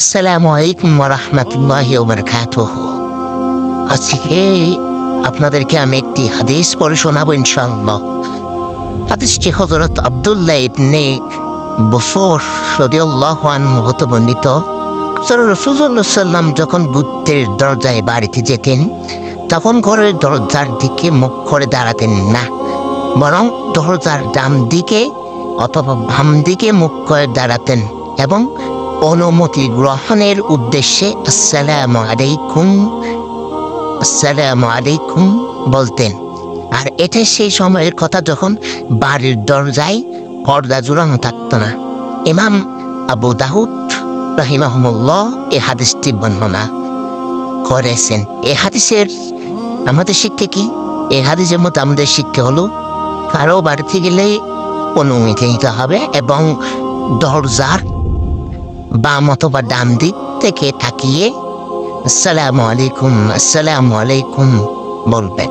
আসসালামু আলাইকুম ওয়া রাহমাতুল্লাহি ওয়া বারাকাতুহু। আজকে আপনাদেরকে আমি একটি হাদিস পড়ে শোনাবো ইনশাআল্লাহ। হাদিসটি হযরত আব্দুল্লাহ ইবনে বুসর রাদিয়াল্লাহু আনহু হতে বর্ণিত। রাসূলুল্লাহ সাল্লাল্লাহু আলাইহি ওয়াসাল্লাম যখন বুদ্ধের দরজায় বাড়িতে যেতেন, তখন ঘরের দরজার দিকে মুখ করে দাঁড়াতেন না, বরং দরজার ডান দিকে অথবা বাম দিকে মুখ করে দাঁড়াতেন এবং অনুমতি গ্রহণের উদ্দেশ্যে আসসালামু আলাইকুম বলতেন। আর এটা সেই সময়ের কথা যখন বাড়ির দরজায় পর্দা ঝুলানো থাকতো না। ইমাম আবু দাউদ রাহিমাহুল্লাহ এই হাদিসটি বর্ণনা করেছেন। এই হাদিসের আমাদের শিক্ষা কি? এই হাদিসের মধ্যে আমাদের শিক্ষা হলো, কারো বাড়িতে গেলে অনুমতি নিতে হবে এবং দরজার বাম অথবা ডান দিক থেকে তাকিয়ে আসসালামু আলাইকুম বলবেন।